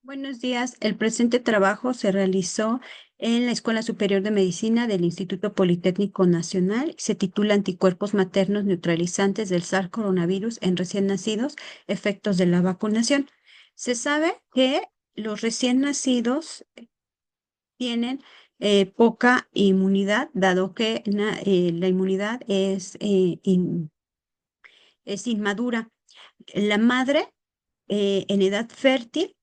Buenos días. El presente trabajo se realizó en la Escuela Superior de Medicina del Instituto Politécnico Nacional. Se titula Anticuerpos maternos neutralizantes del SARS coronavirus en recién nacidos, efectos de la vacunación. Se sabe que los recién nacidos tienen poca inmunidad, dado que la inmunidad es inmadura. La madre en edad fértil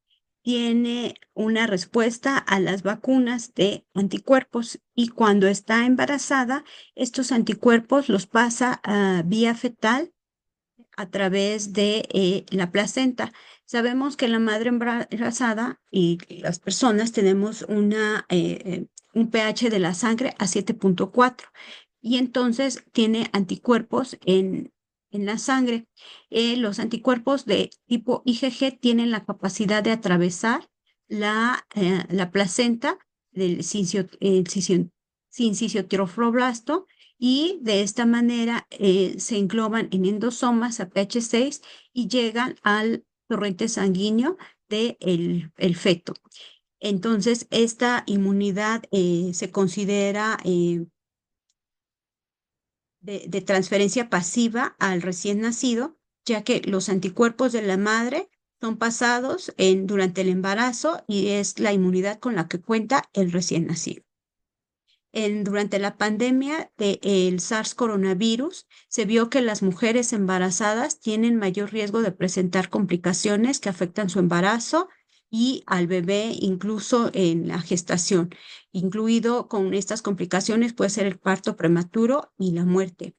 tiene una respuesta a las vacunas de anticuerpos y cuando está embarazada, estos anticuerpos los pasa a vía fetal a través de la placenta. Sabemos que la madre embarazada y las personas tenemos un pH de la sangre a 7,4 y entonces tiene anticuerpos en la sangre. Los anticuerpos de tipo IgG tienen la capacidad de atravesar la placenta del sinciciotrophoblast y de esta manera se engloban en endosomas a pH 6 y llegan al torrente sanguíneo del el feto. Entonces, esta inmunidad se considera de transferencia pasiva al recién nacido, ya que los anticuerpos de la madre son pasados durante el embarazo y es la inmunidad con la que cuenta el recién nacido. Durante la pandemia del SARS coronavirus, se vio que las mujeres embarazadas tienen mayor riesgo de presentar complicaciones que afectan su embarazo y al bebé incluso en la gestación. Incluido con estas complicaciones puede ser el parto prematuro y la muerte.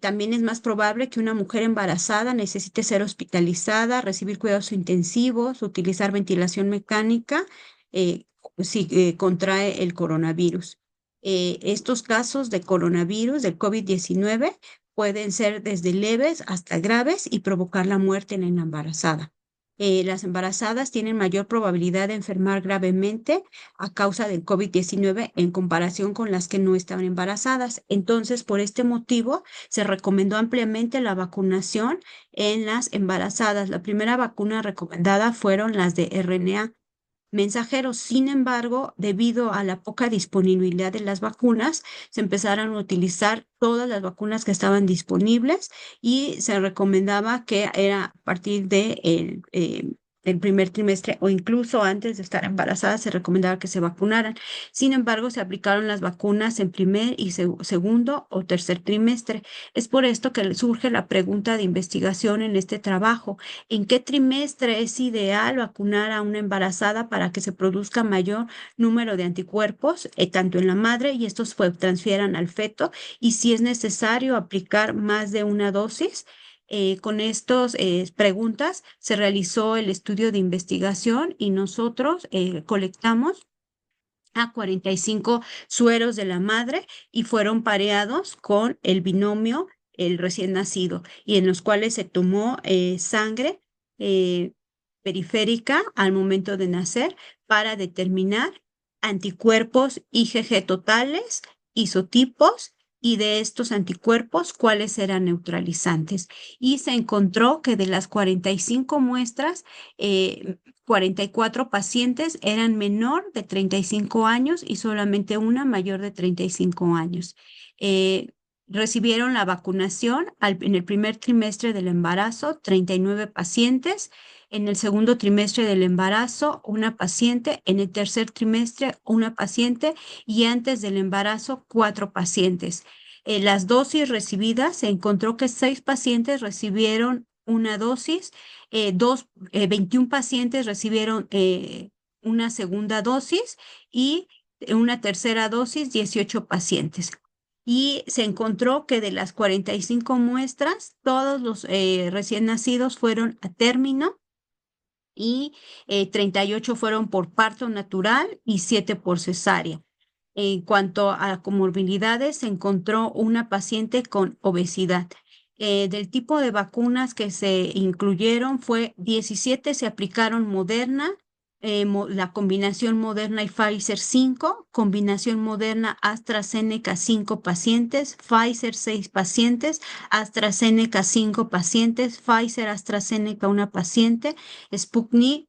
También es más probable que una mujer embarazada necesite ser hospitalizada, recibir cuidados intensivos, utilizar ventilación mecánica si contrae el coronavirus. Estos casos de coronavirus, del COVID-19, pueden ser desde leves hasta graves y provocar la muerte en la embarazada. Las embarazadas tienen mayor probabilidad de enfermar gravemente a causa del COVID-19 en comparación con las que no estaban embarazadas. Entonces, por este motivo, se recomendó ampliamente la vacunación en las embarazadas. La primera vacuna recomendada fueron las de RNA mensajeros. Sin embargo, debido a la poca disponibilidad de las vacunas, se empezaron a utilizar todas las vacunas que estaban disponibles y se recomendaba que era a partir del primer trimestre o incluso antes de estar embarazada, se recomendaba que se vacunaran. Sin embargo, se aplicaron las vacunas en primer y segundo o tercer trimestre. Es por esto que surge la pregunta de investigación en este trabajo. ¿En qué trimestre es ideal vacunar a una embarazada para que se produzca mayor número de anticuerpos, tanto en la madre y estos transfieran al feto? Y si es necesario aplicar más de una dosis. Con estas preguntas se realizó el estudio de investigación y nosotros colectamos a 45 sueros de la madre y fueron pareados con el binomio, el recién nacido, y en los cuales se tomó sangre eh, periférica al momento de nacer para determinar anticuerpos IgG totales, isotipos, y de estos anticuerpos, cuáles eran neutralizantes. Y se encontró que de las 45 muestras, 44 pacientes eran menor de 35 años y solamente una mayor de 35 años. Eh, Recibieron la vacunación en el primer trimestre del embarazo, 39 pacientes, en el segundo trimestre del embarazo, una paciente, en el tercer trimestre, una paciente y antes del embarazo, 4 pacientes. Las dosis recibidas, se encontró que 6 pacientes recibieron una dosis, 21 pacientes recibieron una segunda dosis y una tercera dosis, 18 pacientes. Y se encontró que de las 45 muestras, todos los recién nacidos fueron a término y 38 fueron por parto natural y 7 por cesárea. En cuanto a comorbilidades, se encontró una paciente con obesidad. Del tipo de vacunas que se incluyeron fue 17 se aplicaron Moderna, la combinación Moderna y Pfizer 5, combinación Moderna AstraZeneca 5 pacientes, Pfizer 6 pacientes, AstraZeneca 5 pacientes, Pfizer AstraZeneca una paciente, Sputnik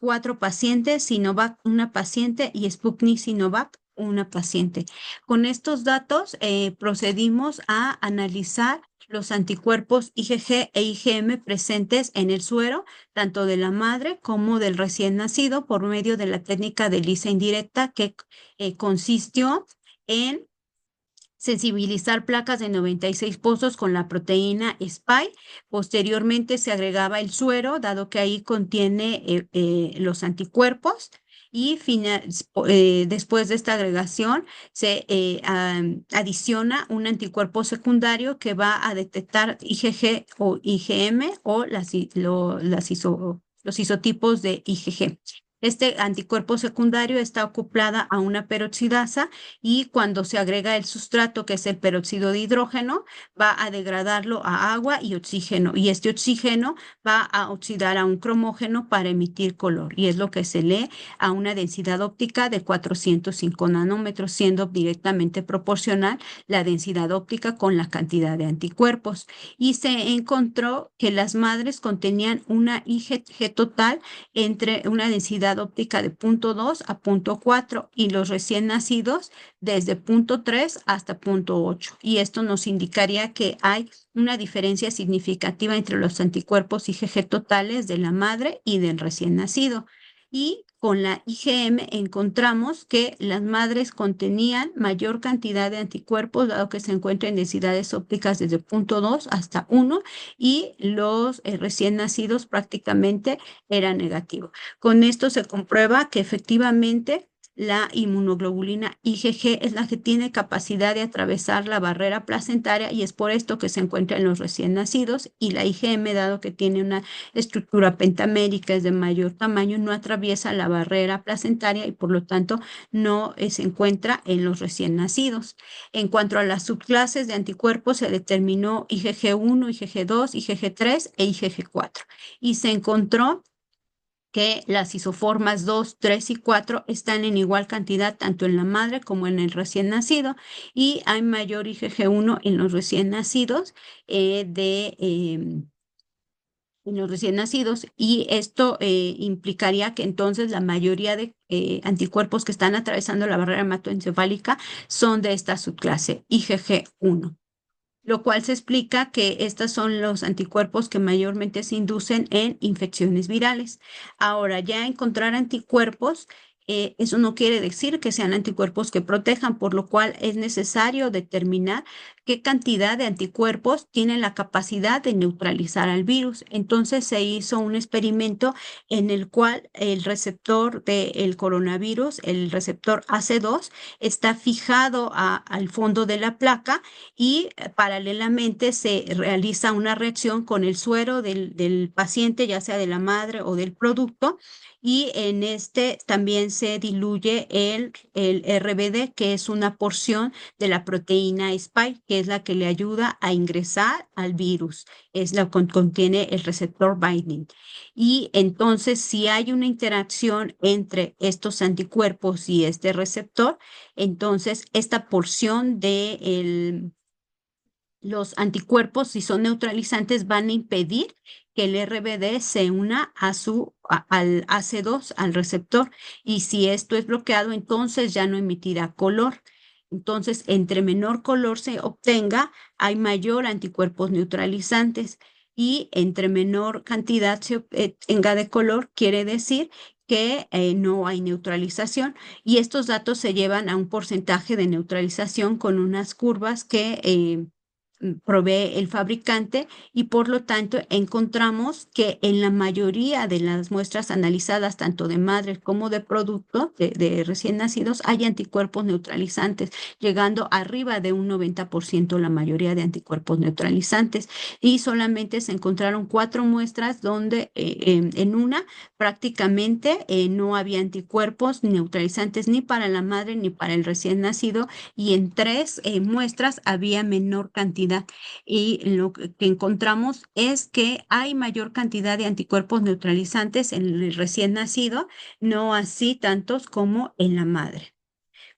4 pacientes, Sinovac una paciente y Sputnik Sinovac una paciente. Con estos datos procedimos a analizar los anticuerpos IgG e IgM presentes en el suero, tanto de la madre como del recién nacido, por medio de la técnica de ELISA indirecta que consistió en sensibilizar placas de 96 pozos con la proteína Spike. Posteriormente se agregaba el suero, dado que ahí contiene los anticuerpos. Y después de esta agregación se adiciona un anticuerpo secundario que va a detectar IgG o IgM o los isotipos de IgG. Este anticuerpo secundario está acoplada a una peroxidasa y cuando se agrega el sustrato, que es el peróxido de hidrógeno, va a degradarlo a agua y oxígeno. Y este oxígeno va a oxidar a un cromógeno para emitir color. Y es lo que se lee a una densidad óptica de 405 nanómetros, siendo directamente proporcional la densidad óptica con la cantidad de anticuerpos. Y se encontró que las madres contenían una IgG total entre una densidad óptica de 0.2 a 0.4 y los recién nacidos desde 0.3 hasta 0.8. Y esto nos indicaría que hay una diferencia significativa entre los anticuerpos IgG totales de la madre y del recién nacido. Y con la IgM encontramos que las madres contenían mayor cantidad de anticuerpos, dado que se encuentra en densidades ópticas desde 0.2 hasta 1, y los recién nacidos prácticamente eran negativos. Con esto se comprueba que efectivamente la inmunoglobulina IgG es la que tiene capacidad de atravesar la barrera placentaria y es por esto que se encuentra en los recién nacidos, y la IgM, dado que tiene una estructura pentamérica, es de mayor tamaño, no atraviesa la barrera placentaria y por lo tanto no se encuentra en los recién nacidos. En cuanto a las subclases de anticuerpos, se determinó IgG1, IgG2, IgG3 e IgG4 y se encontró que las isoformas 2, 3 y 4 están en igual cantidad tanto en la madre como en el recién nacido, y hay mayor IgG1 en los recién nacidos en los recién nacidos, y esto implicaría que entonces la mayoría de anticuerpos que están atravesando la barrera hematoencefálica son de esta subclase IgG1, lo cual se explica que estos son los anticuerpos que mayormente se inducen en infecciones virales. Ahora, ya encontrar anticuerpos, eso no quiere decir que sean anticuerpos que protejan, por lo cual es necesario determinar qué cantidad de anticuerpos tienen la capacidad de neutralizar al virus. Entonces se hizo un experimento en el cual el receptor del coronavirus, el receptor AC2, está fijado al fondo de la placa, y paralelamente se realiza una reacción con el suero del paciente, ya sea de la madre o del producto, y en este también se diluye el RBD, que es una porción de la proteína Spike, que es la que le ayuda a ingresar al virus, es la que contiene el receptor binding. Y entonces, si hay una interacción entre estos anticuerpos y este receptor, entonces esta porción de los anticuerpos, si son neutralizantes, van a impedir que el RBD se una al AC2, al receptor, y si esto es bloqueado, entonces ya no emitirá color. Entonces, entre menor color se obtenga, hay mayor anticuerpos neutralizantes, y entre menor cantidad se obtenga de color, quiere decir que no hay neutralización, y estos datos se llevan a un porcentaje de neutralización con unas curvas que provee el fabricante, y por lo tanto encontramos que en la mayoría de las muestras analizadas, tanto de madres como de producto de recién nacidos, hay anticuerpos neutralizantes, llegando arriba de un 90% la mayoría de anticuerpos neutralizantes, y solamente se encontraron 4 muestras donde en una prácticamente no había anticuerpos neutralizantes ni para la madre ni para el recién nacido, y en 3 muestras había menor cantidad, y lo que encontramos es que hay mayor cantidad de anticuerpos neutralizantes en el recién nacido, no así tantos como en la madre.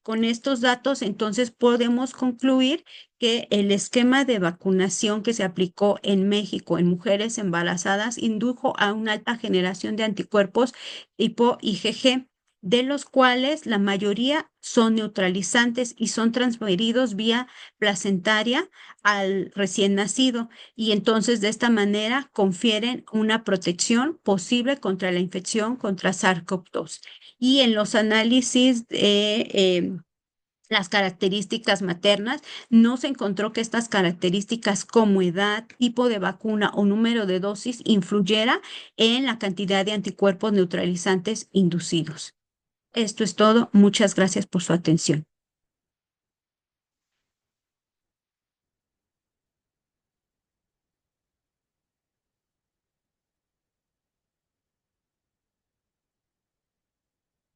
Con estos datos, entonces, podemos concluir que el esquema de vacunación que se aplicó en México en mujeres embarazadas indujo a una alta generación de anticuerpos tipo IgG, de los cuales la mayoría son neutralizantes y son transferidos vía placentaria al recién nacido, y entonces de esta manera confieren una protección posible contra la infección contra SARS-CoV-2. Y en los análisis de las características maternas, no se encontró que estas características como edad, tipo de vacuna o número de dosis influyera en la cantidad de anticuerpos neutralizantes inducidos. Esto es todo. Muchas gracias por su atención.